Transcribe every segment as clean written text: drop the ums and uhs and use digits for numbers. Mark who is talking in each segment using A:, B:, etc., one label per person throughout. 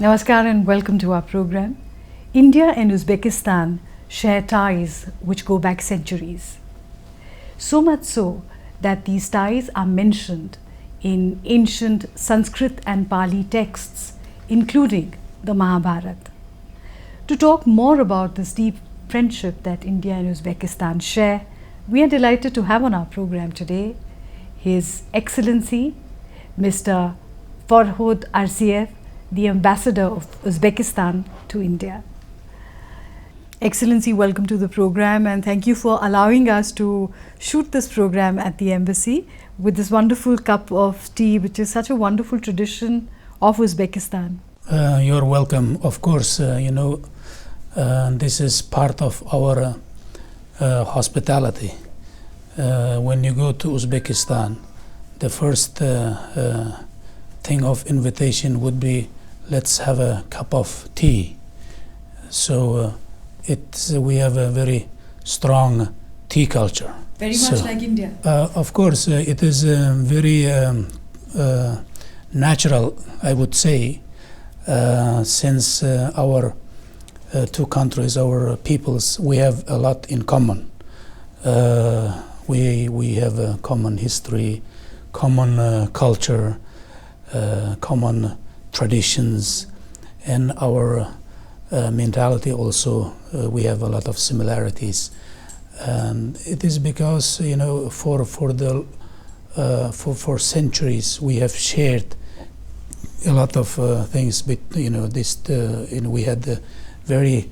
A: Namaskar and welcome to our program. India and Uzbekistan share ties which go back centuries. So much so that these ties are mentioned in ancient Sanskrit and Pali texts, including the Mahabharata. To talk more about this deep friendship that India and Uzbekistan share, we are delighted to have on our program today His Excellency Mr. Farhod Arziev, the Ambassador of Uzbekistan to India. Excellency, welcome to the program and thank you for allowing us to shoot this program at the embassy with this wonderful cup of tea, which is such a wonderful tradition of Uzbekistan.
B: You're welcome. Of course, this is part of our hospitality. When you go to Uzbekistan, the first thing of invitation would be, let's have a cup of tea. So we have a very strong tea culture.
A: Very much like India.
B: Of course, it is very natural, I would say, since our two countries, our peoples, we have a lot in common. We have a common history, common culture, common traditions, and our mentality also. We have a lot of similarities, and it is because for centuries we have shared a lot of things. But we had very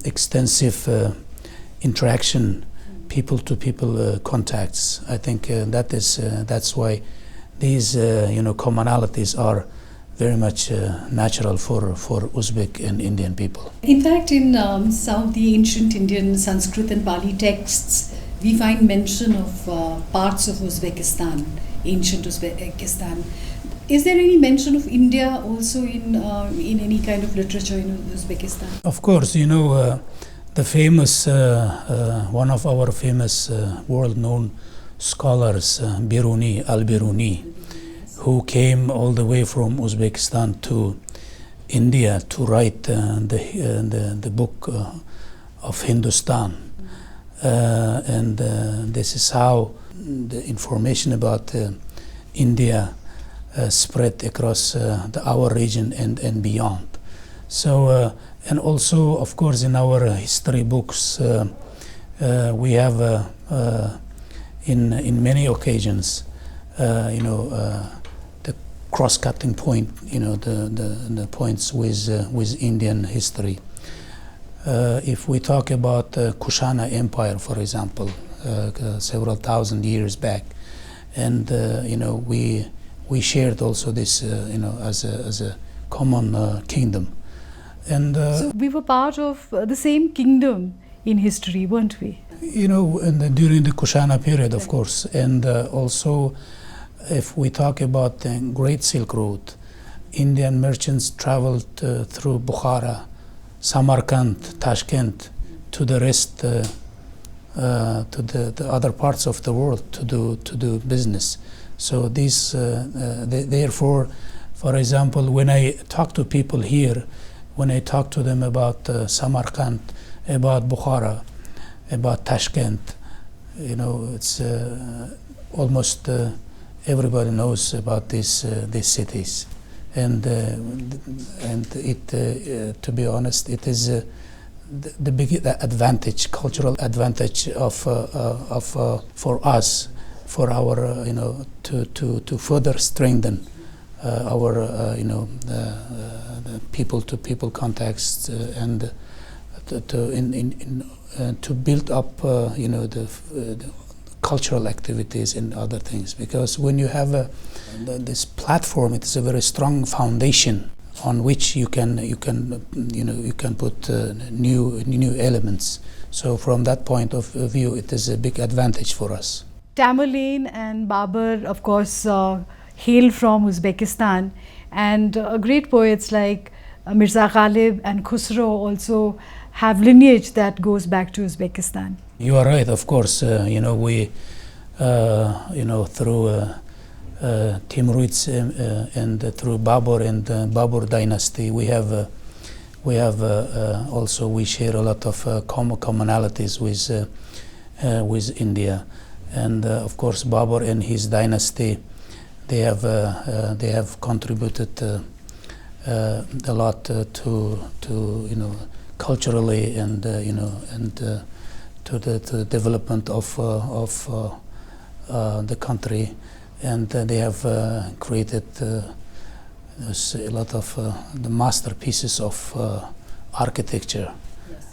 B: extensive interaction, people-to-people contacts. I think that's why these commonalities are very much natural for Uzbek and Indian people.
A: In fact, in some of the ancient Indian Sanskrit and Pali texts, we find mention of parts of Uzbekistan, ancient Uzbekistan. Is there any mention of India also in any kind of literature in Uzbekistan?
B: Of course, the famous, one of our famous world-known scholars, Al-Biruni, who came all the way from Uzbekistan to India to write the book of Hindustan. And this is how the information about India spread across our region and beyond. So, and also, of course, in our history books, we have in many occasions, the cross-cutting point, the points with Indian history. If we talk about Kushan Empire, for example, several thousand years back, and we shared also this, as a common kingdom, and
A: so we were part of the same kingdom in history, weren't we?
B: During the Kushana period, of course, and also if we talk about the Great Silk Road, Indian merchants traveled through Bukhara, Samarkand, Tashkent, to the rest, to the other parts of the world to do business. So these, therefore, for example, when I talk to people here, when I talk to them about Samarkand, about Bukhara, about Tashkent, it's almost everybody knows about these cities, and it, to be honest, it is the big advantage, cultural advantage of for us, for our to further strengthen our the people-to-people contacts and to build up the cultural activities and other things, because when you have this platform, it is a very strong foundation on which you can put new elements. So from that point of view, it is a big advantage for us.
A: Tamerlane and Babur, of course, hail from Uzbekistan, and great poets like Mirza Ghalib and Khusro also have lineage that goes back to Uzbekistan.
B: You are right, of course. We through Timurids and through Babur and Babur dynasty. We have also we share a lot of commonalities with India, and of course Babur and his dynasty, they have contributed a lot to culturally and to the development of the country, and they have created a lot of the masterpieces of architecture, yes.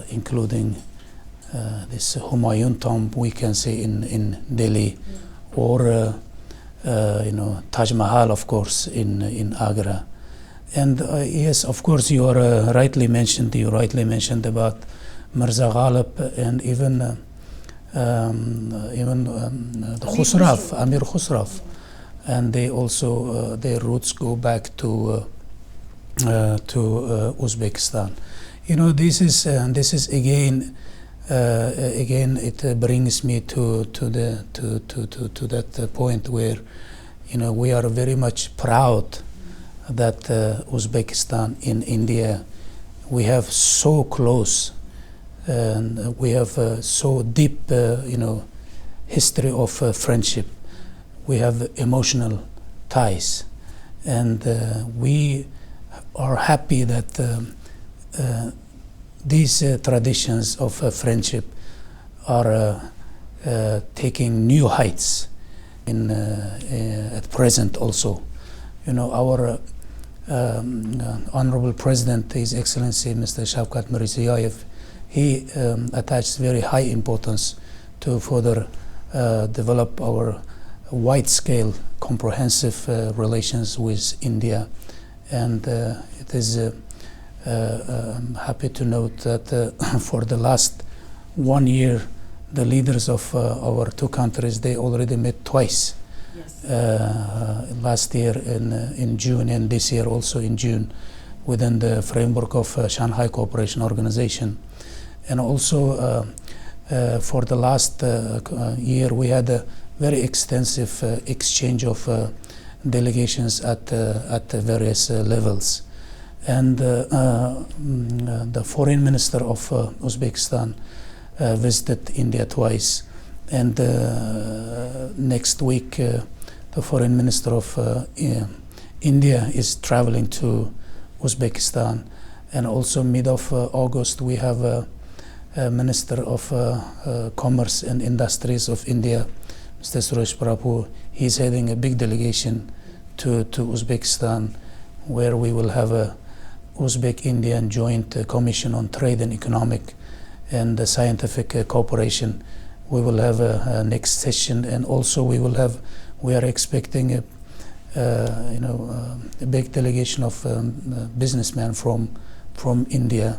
B: Including this Humayun tomb we can see in Delhi, yeah. Or Taj Mahal, of course, in Agra. And yes, of course, you rightly mentioned about Mirza Ghalib and even the Amir Khusrav, and they also their roots go back to Uzbekistan. This is again it brings me to that point where we are very much proud that Uzbekistan in India, we have so close and we have so deep history of friendship. We have emotional ties, and we are happy that these traditions of friendship are taking new heights at present also. Our Honorable President, His Excellency Mr. Shavkat Mirziyoyev, he attaches very high importance to further develop our wide-scale, comprehensive relations with India, and it is I'm happy to note that for the last 1 year, the leaders of our two countries, they already met twice. Yes. Last year in June, and this year also in June, within the framework of Shanghai Cooperation Organization. And also for the last year, we had a very extensive exchange of delegations at various levels. And the foreign minister of Uzbekistan visited India twice. And next week, the foreign minister of India is traveling to Uzbekistan. And also mid of August, we have a Minister of Commerce and Industries of India, Mr. Suresh Prabhu. He's heading a big delegation to Uzbekistan, where we will have a Uzbek-Indian Joint Commission on Trade and Economic and Scientific Cooperation. We will have a next session, and also we are expecting a big delegation of businessmen from India,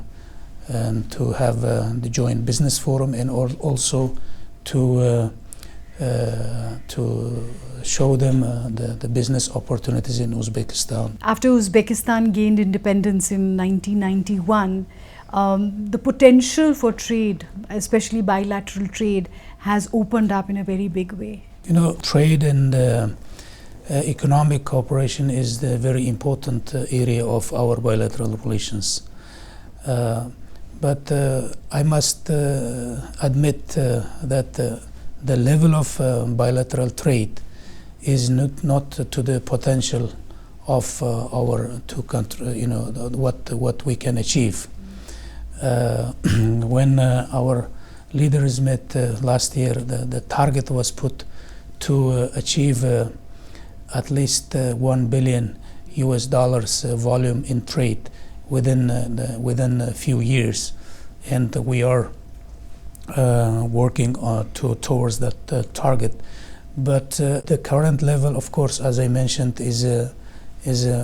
B: and to have the joint business forum, and also to show them the business opportunities in Uzbekistan.
A: After Uzbekistan gained independence in 1991, the potential for trade, especially bilateral trade, has opened up in a very big way.
B: Trade and economic cooperation is the very important area of our bilateral relations. But I must admit that the level of bilateral trade is not to the potential of our two countries, what we can achieve. When our leaders met last year, the target was put to achieve at least $1 billion volume in trade within a few years, and we are working towards that target. But the current level, of course, as I mentioned, is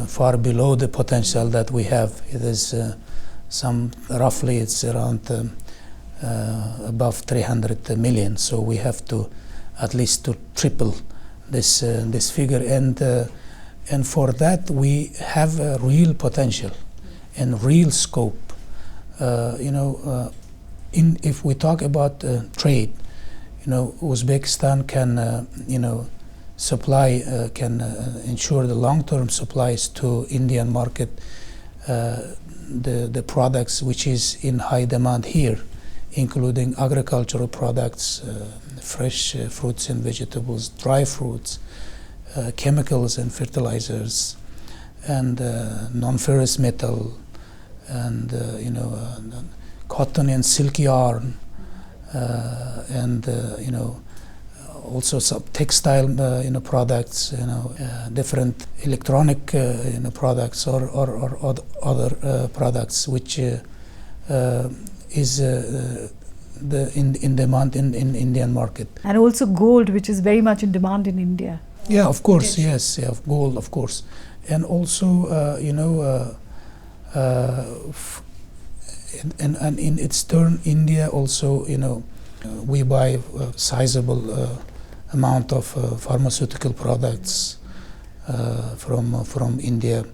B: far below the potential that we have. It is roughly it's around above 300 million. So we have to at least to triple this figure, and for that we have a real potential and real scope. If we talk about trade, Uzbekistan can supply, can ensure the long-term supplies to Indian market, the products which is in high demand here, including agricultural products, fresh fruits and vegetables, dry fruits, chemicals and fertilizers, and non-ferrous metal, and cotton and silk yarn, and also some textile products, different electronic products or other products which is in demand in Indian market.
A: And also gold, which is very much in demand in India.
B: Yeah, of course, yes, yeah, gold, of course. And also, and in its turn, India also, we buy a sizable amount of pharmaceutical products from India.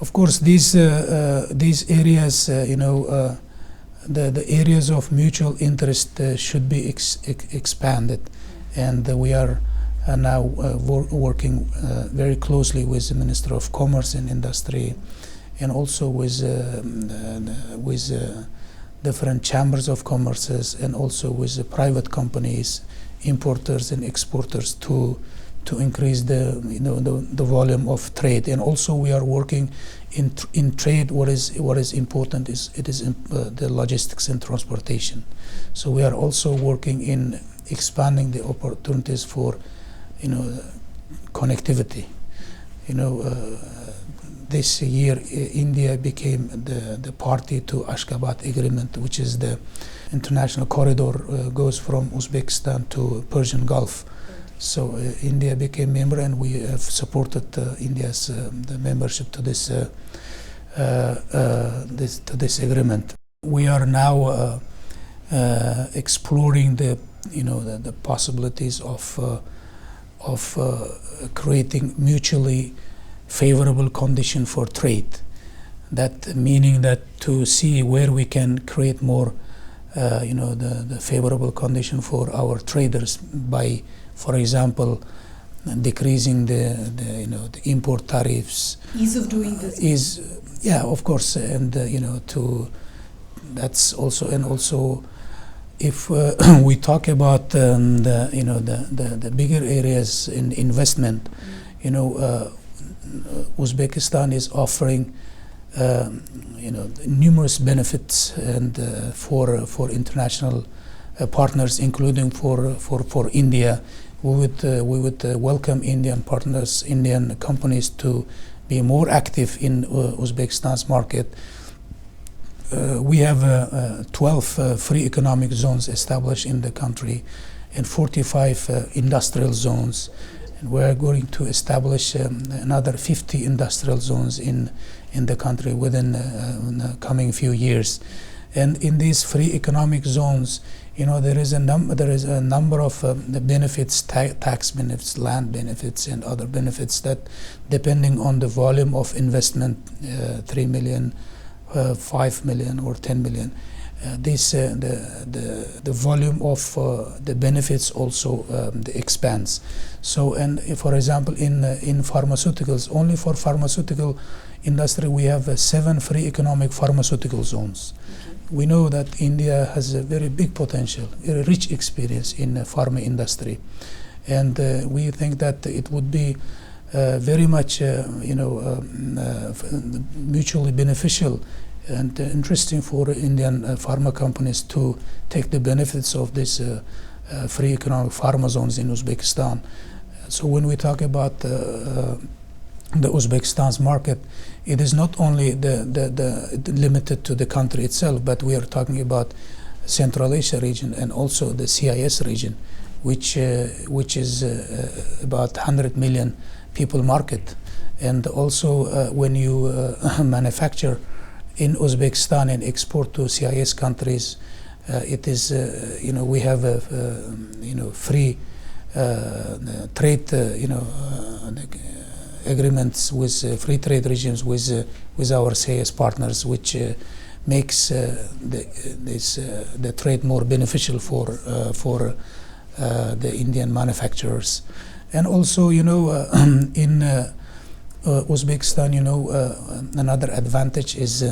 B: Of course, these areas, the areas of mutual interest should be expanded, and we are now working very closely with the Minister of Commerce and Industry, and also with different chambers of commerces, and also with the private companies, importers and exporters, to increase the volume of trade. And also we are working in trade. What is important is the logistics and transportation. So we are also working in expanding the opportunities for connectivity. This year India became the party to Ashgabat Agreement, which is the international corridor goes from Uzbekistan to Persian Gulf. So India became member, and we have supported India's the membership to this agreement. We are now exploring the possibilities of creating mutually favorable condition for trade. That meaning that to see where we can create more, the favorable condition for our traders by, for example, decreasing the import tariffs.
A: Ease of doing business.
B: Of course, and that's also, and also if we talk about the bigger areas in investment, Uzbekistan is offering numerous benefits and for international partners, including for India. We would welcome Indian partners, Indian companies to be more active in Uzbekistan's market. We have 12 free economic zones established in the country, and 45 industrial zones. And we're going to establish another 50 industrial zones in the country within the coming few years. And in these free economic zones, there is a number of the benefits, tax benefits, land benefits, and other benefits that, depending on the volume of investment, 3 million, 5 million, or 10 million. The volume of the benefits also expands. So, and for example, in pharmaceuticals, only for pharmaceutical industry, we have 7 free economic pharmaceutical zones. We know that India has a very big potential, very rich experience in the pharma industry, and we think that it would be very much, mutually beneficial and interesting for Indian pharma companies to take the benefits of this free economic pharma zones in Uzbekistan. So when we talk about the Uzbekistan's market, it is not only the limited to the country itself, but we are talking about Central Asia region and also the CIS region, which is about 100 million people market. And also when you manufacture in Uzbekistan and export to CIS countries, it is we have a free trade agreements with free trade regimes with our CIS partners, which makes the trade more beneficial for the Indian manufacturers. And also, in Uzbekistan, another advantage is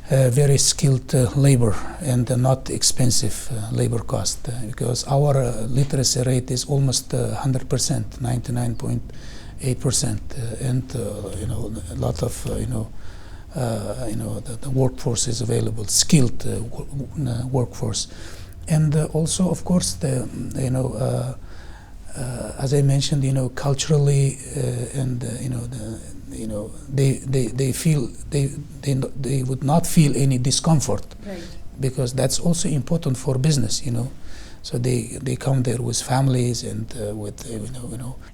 B: very skilled labor and not expensive labor cost, because our literacy rate is almost 100%, 99.8%, and a lot of the workforce is available, skilled workforce, and also, of course, as I mentioned, culturally, and they feel they would not feel any discomfort,
A: right,
B: because that's also important for business, So they come there with families and with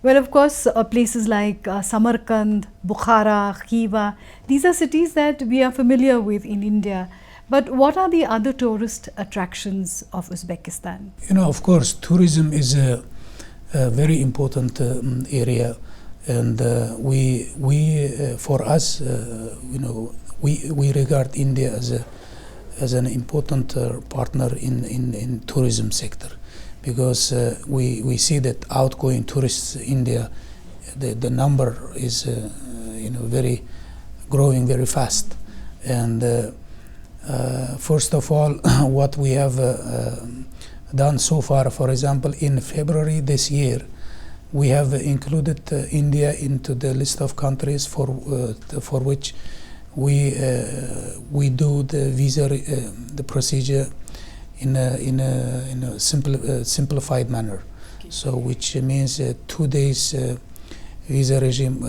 A: Well, of course, places like Samarkand, Bukhara, Khiva, these are cities that we are familiar with in India. But what are the other tourist attractions of Uzbekistan?
B: Of course, tourism is a very important area, and we for us, we regard India as an important partner in tourism sector, because we see that outgoing tourists in India, the number is very growing very fast, and first of all, what we have done so far, for example, in February this year, we have included India into the list of countries for which we do the visa the procedure in a simplified manner. Okay. So which means 2 days visa regime.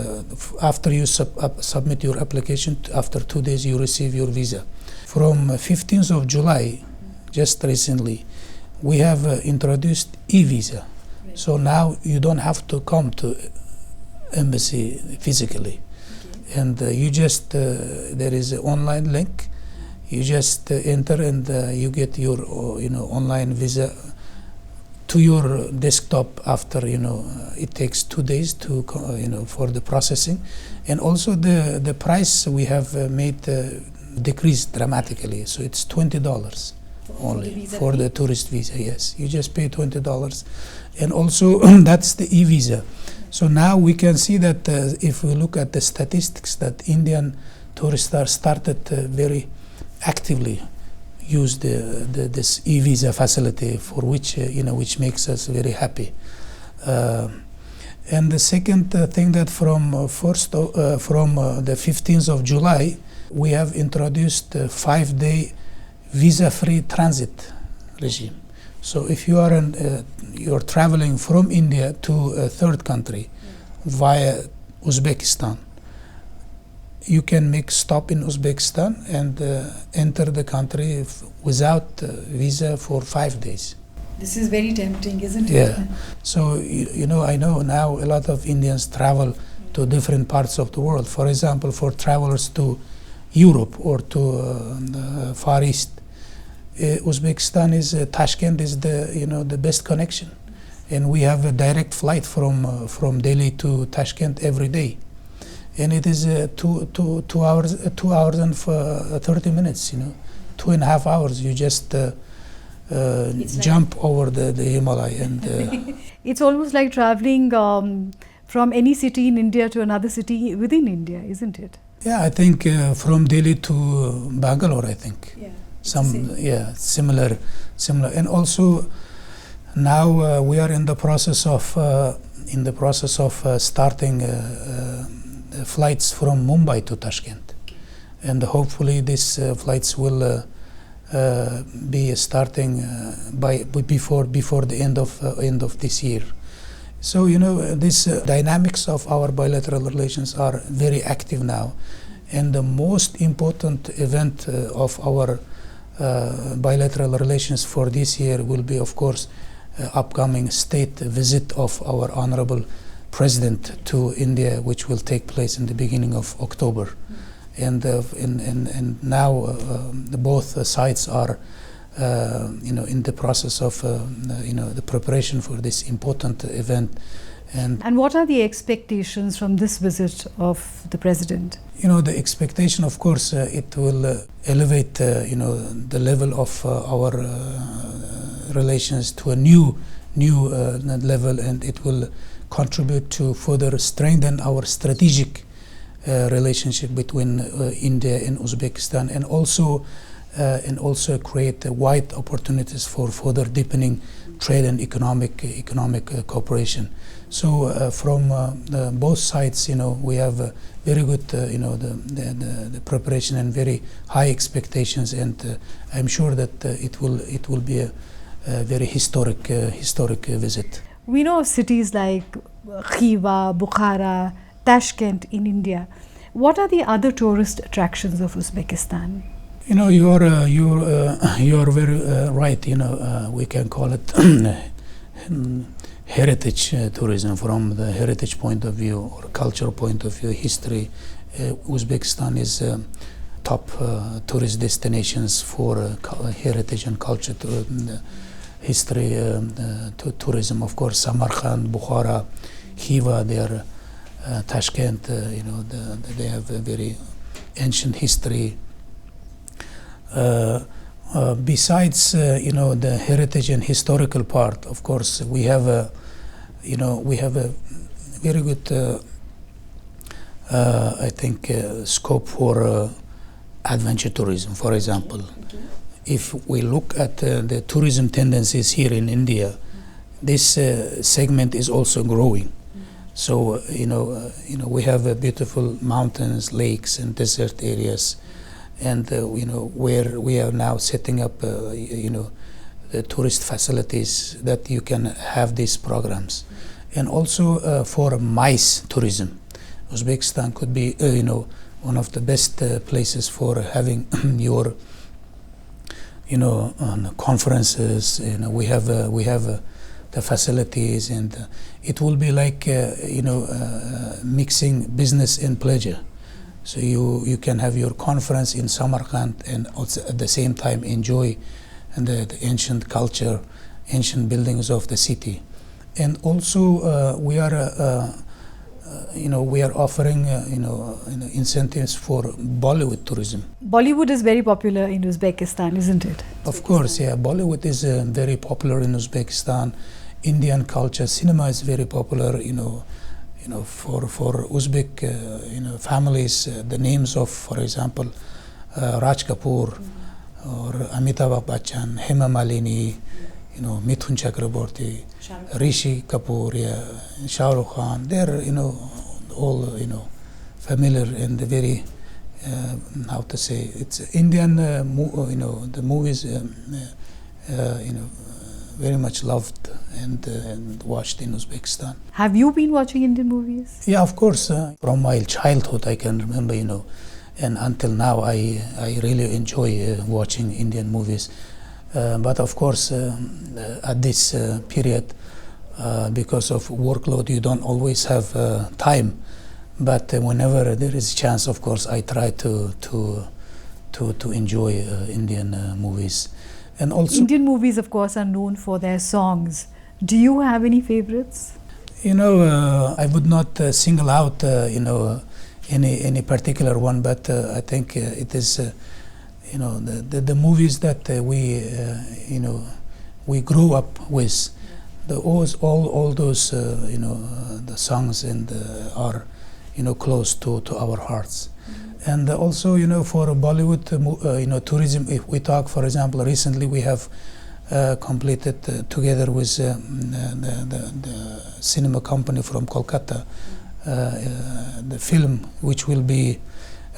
B: After you submit your application, after 2 days you receive your visa. From 15th of July, just recently, we have introduced e-visa. Right. So now you don't have to come to embassy physically. Okay. And you just, there is an online link, you just enter and you get your online visa to your desktop after, it takes 2 days to, for the processing. And also the price we have made decreased dramatically, so it's $20 only for the tourist visa. Yes, you just pay $20, and also that's the e-visa. So now we can see that if we look at the statistics, that Indian tourists are started very actively use this e-visa facility, for which which makes us very happy. And the second thing, that from the 15th of July, we have introduced a 5-day visa-free transit regime. So if you are you're traveling from India to a third country via Uzbekistan, you can make stop in Uzbekistan and enter the country without visa for 5 days.
A: This is very tempting, isn't it?
B: Yeah. So I know now a lot of Indians travel to different parts of the world. For example, for travelers to Europe or to Far East, Uzbekistan Tashkent is the best connection, and we have a direct flight from Delhi to Tashkent every day, and it is 2 hours and 30 minutes. 2.5 hours. You just jump over the Himalaya, and
A: it's almost like traveling from any city in India to another city within India, isn't it?
B: Yeah, I think from Delhi to Bangalore, I think.
A: Yeah.
B: Similar, and also now we are in the process of starting flights from Mumbai to Tashkent, and hopefully these flights will be starting before the end of this year. So these dynamics of our bilateral relations are very active now, and the most important event of our bilateral relations for this year will be, of course, upcoming state visit of our Honorable President to India, which will take place in the beginning of October. And now both sides are in the process of the preparation for this important event.
A: And what are the expectations from this visit of the President?
B: The expectation, of course, it will elevate the level of our relations to a new level, and it will contribute to further strengthen our strategic relationship between India and Uzbekistan, and also create wide opportunities for further deepening trade and economic cooperation. So from both sides, we have very good, the preparation and very high expectations, and I'm sure that it will be a very historic visit.
A: We know of cities like Khiva, Bukhara, Tashkent in India. What are the other tourist attractions of Uzbekistan?
B: You're very right. We can call it heritage tourism from the heritage point of view or cultural point of view, history. Uzbekistan is top tourist destinations for heritage and culture history tourism. Of course, Samarkand, Bukhara, Khiva, they are Tashkent. They have a very ancient history. Besides, the heritage and historical part, of course, we have a very good, I think, scope for adventure tourism. For example, if we look at the tourism tendencies here in India, this segment is also growing. So, we have beautiful mountains, lakes, and desert areas. And where we are now setting up the tourist facilities that you can have these programs, and also for MICE tourism, Uzbekistan could be one of the best places for having your conferences. We have the facilities, and it will be like mixing business and pleasure. So you can have your conference in Samarkand and also at the same time enjoy the ancient culture, ancient buildings of the city. And also we are offering incentives for Bollywood tourism.
A: Bollywood is very popular in Uzbekistan, isn't it?
B: Of course, yeah. Bollywood is very popular in Uzbekistan. Indian culture, cinema is very popular. For Uzbek families, the names of, for example, Raj Kapoor or Amitabh Bachchan, Hema Malini, Mithun Chakraborty, Rishi Kapoor, Shah Rukh Khan, they're all familiar and very how to say, it's Indian the movies very much loved and watched in Uzbekistan.
A: Have you been watching Indian movies?
B: Yeah, of course. From my childhood, I can remember, and until now, I really enjoy watching Indian movies. But of course, at this period, because of workload, you don't always have time. But whenever there is a chance, of course, I try to enjoy Indian movies. And also,
A: Indian movies, of course, are known for their songs. Do you have any favorites?
B: I would not single out, any particular one, but I think it is, the movies that we grew up with. All those, the songs and are, close to our hearts. And also, for Bollywood, tourism, if we talk, for example, recently we have completed together with the cinema company from Kolkata, the film which will be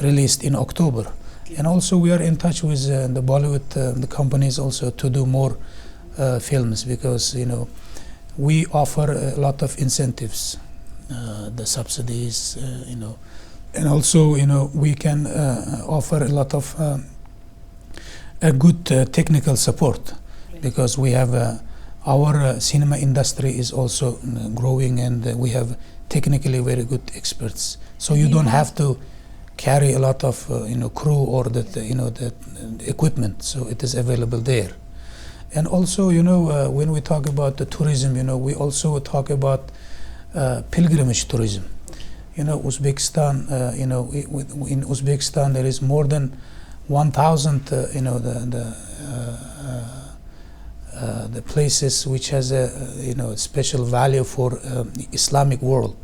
B: released in October. And also we are in touch with the Bollywood the companies also to do more films, because, we offer a lot of incentives, the subsidies, and also, we can offer a lot of a good technical support, because we have our cinema industry is also growing, and we have technically very good experts. So you don't have to carry a lot of crew or the equipment. So it is available there. And also, when we talk about the tourism, we also talk about pilgrimage tourism. Uzbekistan, in Uzbekistan there is more than 1,000, the places which has a special value for Islamic world.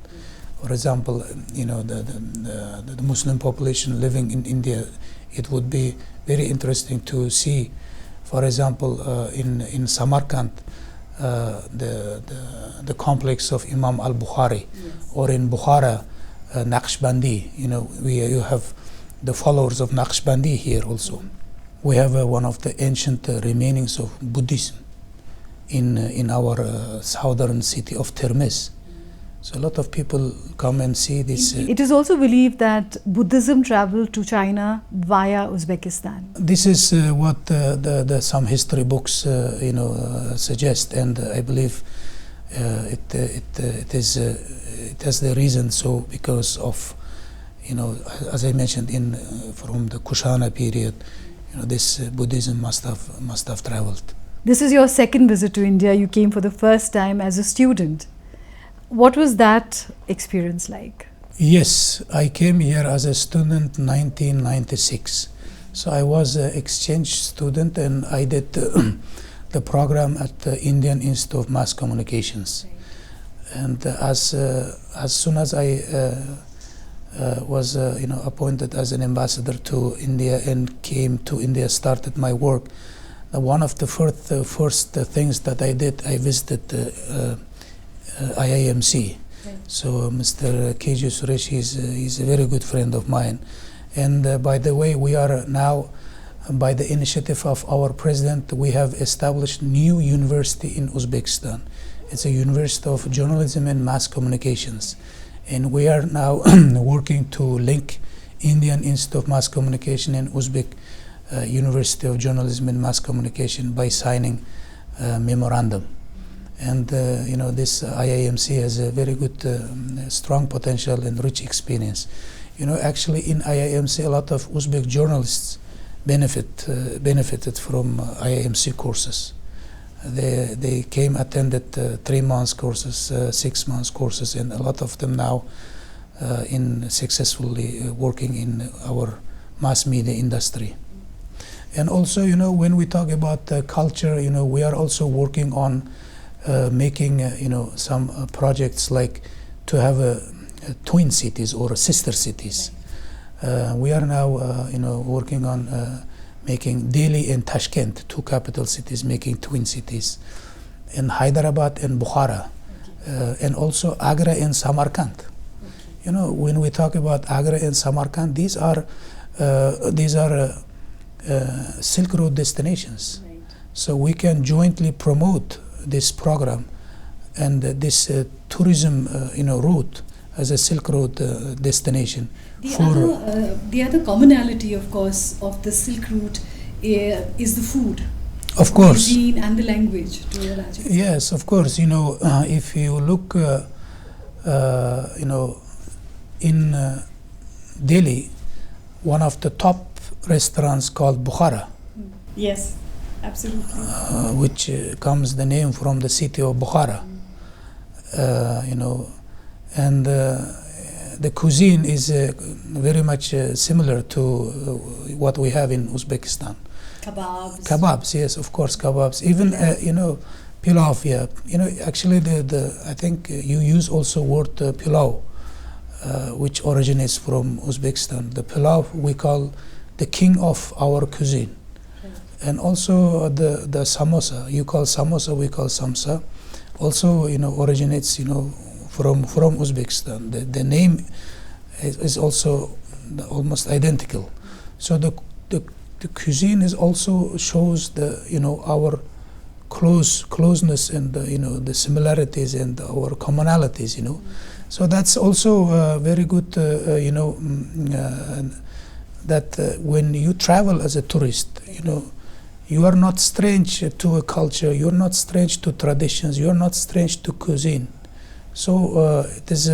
B: For example, the Muslim population living in India, it would be very interesting to see, for example, in Samarkand, the complex of Imam al-Bukhari, or in Bukhara, Naqshbandi. You have the followers of Naqshbandi here also. We have one of the ancient remainings of Buddhism in our southern city of Termez. So a lot of people come and see this.
A: It is also believed that Buddhism traveled to China via Uzbekistan.
B: This is what some history books suggest, and I believe it has the reason. So because of as I mentioned, from the Kushan period, this Buddhism must have traveled.
A: This is your second visit to India. You came for the first time as a student. What was that experience like?
B: Yes, I came here as a student in 1996. So I was an exchange student, and I did the program at the Indian Institute of Mass Communications. And as soon as I was appointed as an ambassador to India and came to India, started my work, one of the first things that I did, I visited IIMC. Right. So Mr. KG Suresh is a very good friend of mine. And by the way, we are now, by the initiative of our president, we have established new university in Uzbekistan. It's a University of Journalism and Mass Communications. And we are now working to link Indian Institute of Mass Communication and Uzbek University of Journalism and Mass Communication by signing a memorandum. And this IIMC has a very good, strong potential and rich experience. Actually in IIMC, a lot of Uzbek journalists benefited from IIMC courses. They came, attended 3 months courses, 6 months courses, and a lot of them now successfully working in our mass media industry. And also, when we talk about culture, we are also working on making some projects like to have twin cities or sister cities. We are now working on making Delhi and Tashkent, 2 capital cities, making twin cities, and Hyderabad and Bukhara, and also Agra and Samarkand. When we talk about Agra and Samarkand, these are Silk Road destinations. Right. So we can jointly promote this program and this tourism route as a Silk Road destination.
A: The other commonality, of course, of the Silk Route is the food.
B: Of course.
A: The cuisine and the language.
B: Yes, of course. If you look, in Delhi, one of the top restaurants called Bukhara.
A: Yes, absolutely.
B: Which comes the name from the city of Bukhara. And the cuisine is very much similar to what we have in Uzbekistan.
A: Kebabs.
B: Kebabs, yes, of course, kebabs. Even pilav, yeah. Actually, I think you use also word pilav, which originates from Uzbekistan. The pilav we call the king of our cuisine. Okay. And also the samosa, you call samosa, we call samsa, also originates from Uzbekistan. The name is also almost identical. So the cuisine is also shows our closeness and the similarities and our commonalities. So that's also very good. That when you travel as a tourist, you are not strange to a culture. You are not strange to traditions. You are not strange to cuisine. So it is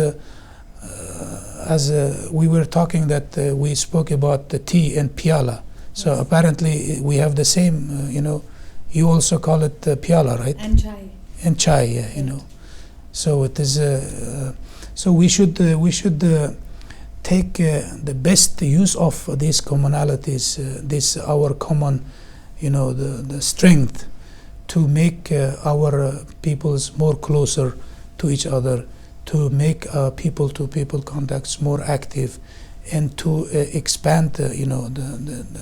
B: as we were talking that we spoke about the tea and piala. So apparently we have the same. You also call it piala, right?
A: And chai.
B: And chai, yeah.
A: Right.
B: So it is. So we should take the best use of these commonalities. This our common, the strength to make our peoples more closer to each other, to make people-to-people contacts more active, and to expand,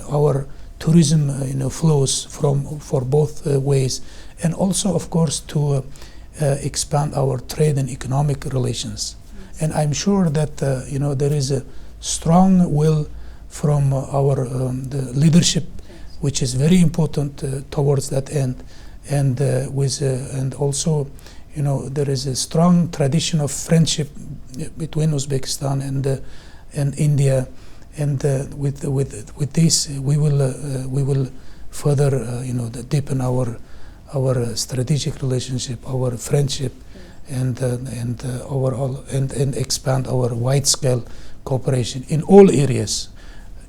B: our tourism, flows for both ways, and also, of course, to expand our trade and economic relations. And I'm sure that there is a strong will from our the leadership, which is very important towards that end, and and also, there is a strong tradition of friendship between Uzbekistan and India, and with this we will further deepen our strategic relationship, our friendship, and overall and expand our wide-scale cooperation in all areas.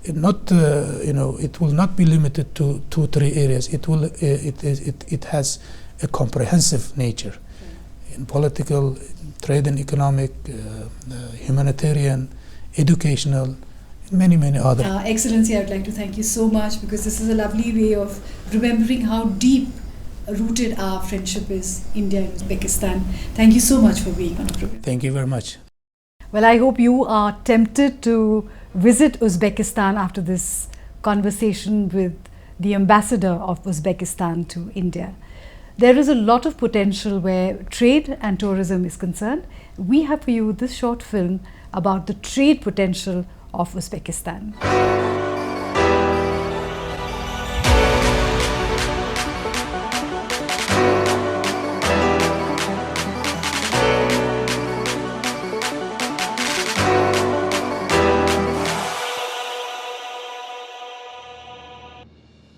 B: It will not be limited to 2-3 areas. It has a comprehensive nature in political, trade and economic, humanitarian, educational, many other.
A: Excellency, I would like to thank you so much, because this is a lovely way of remembering how deep rooted our friendship is, India and Uzbekistan. Thank you so much for being on the program.
B: Thank you very much.
A: Well, I hope you are tempted to visit Uzbekistan after this conversation with the ambassador of Uzbekistan to India. There is a lot of potential where trade and tourism is concerned. We have for you this short film about the trade potential of Uzbekistan.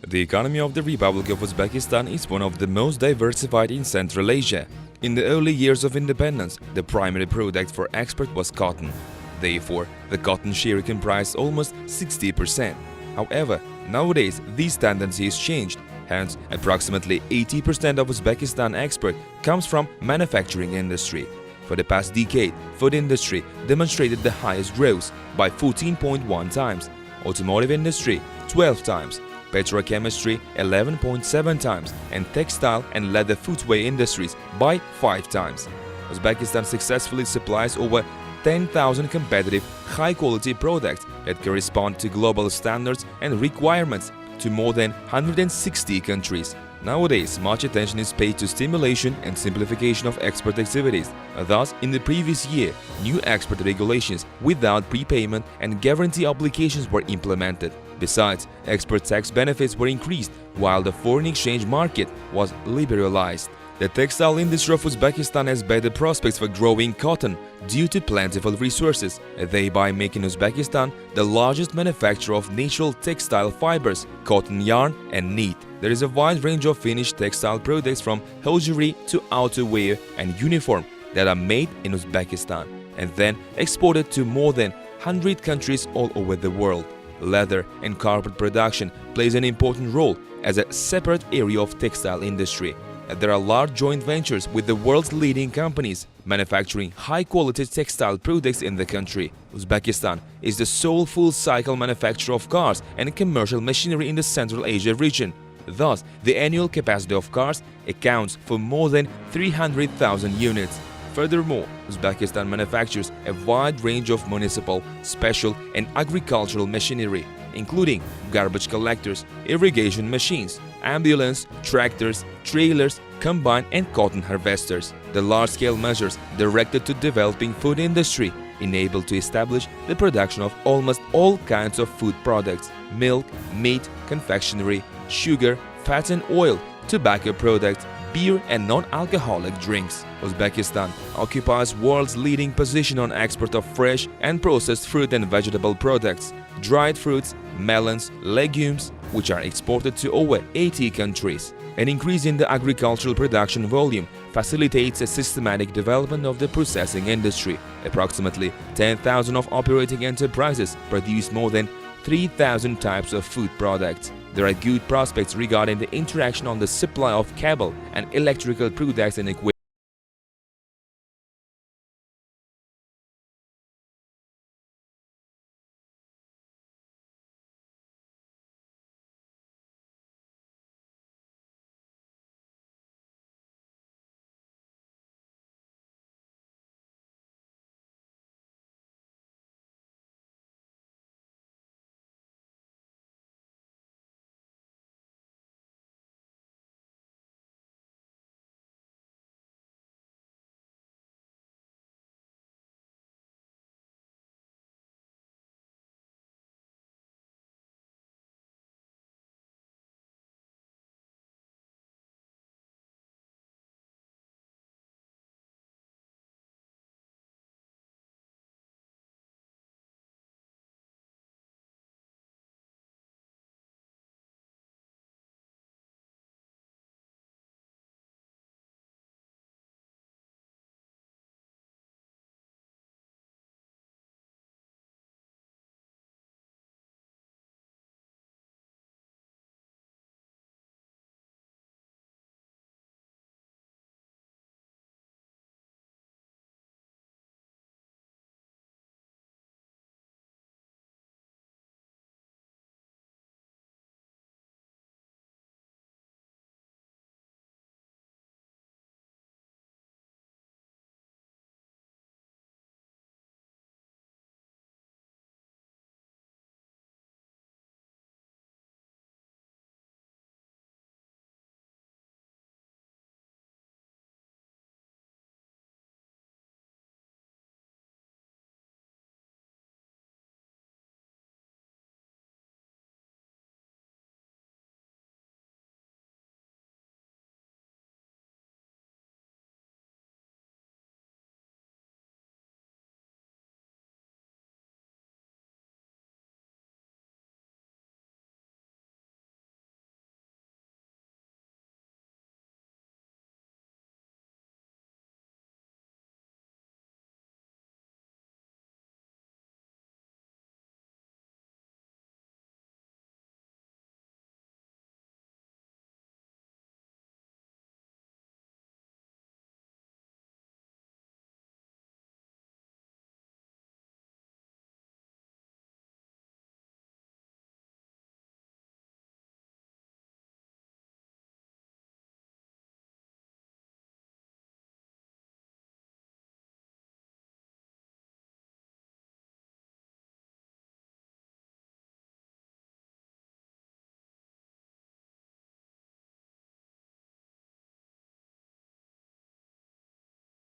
C: The economy of the Republic of Uzbekistan is one of the most diversified in Central Asia. In the early years of independence, the primary product for export was cotton. Therefore, the cotton share comprised almost 60%. However, nowadays this tendency has changed. Hence, approximately 80% of Uzbekistan export comes from manufacturing industry. For the past decade, food industry demonstrated the highest growth by 14.1 times, automotive industry 12 times, petrochemistry 11.7 times, and textile and leather footwear industries by 5 times. Uzbekistan successfully supplies over 10,000 competitive, high-quality products that correspond to global standards and requirements to more than 160 countries. Nowadays, much attention is paid to stimulation and simplification of export activities. Thus, in the previous year, new export regulations without prepayment and guarantee obligations were implemented. Besides, export tax benefits were increased, while the foreign exchange market was liberalized. The textile industry of Uzbekistan has better prospects for growing cotton due to plentiful resources, thereby making Uzbekistan the largest manufacturer of natural textile fibers, cotton yarn and knit. There is a wide range of finished textile products from hosiery to outerwear and uniform that are made in Uzbekistan and then exported to more than 100 countries all over the world. Leather and carpet production plays an important role as a separate area of textile industry. There are large joint ventures with the world's leading companies manufacturing high-quality textile products in the country. Uzbekistan is the sole full-cycle manufacturer of cars and commercial machinery in the Central Asia region. Thus, the annual capacity of cars accounts for more than 300,000 units. Furthermore, Uzbekistan manufactures a wide range of municipal, special and agricultural machinery, including garbage collectors, irrigation machines, ambulance, tractors, trailers, combine and cotton harvesters. The large-scale measures directed to developing food industry enable to establish the production of almost all kinds of food products: milk, meat, confectionery, sugar, fat and oil, tobacco products, beer and non-alcoholic drinks. Uzbekistan occupies world's leading position on export of fresh and processed fruit and vegetable products, dried fruits, melons, legumes, which are exported to over 80 countries. An increase in the agricultural production volume facilitates a systematic development of the processing industry. Approximately 10,000 of operating enterprises produce more than 3,000 types of food products. There are good prospects regarding the interaction on the supply of cable and electrical products and equipment.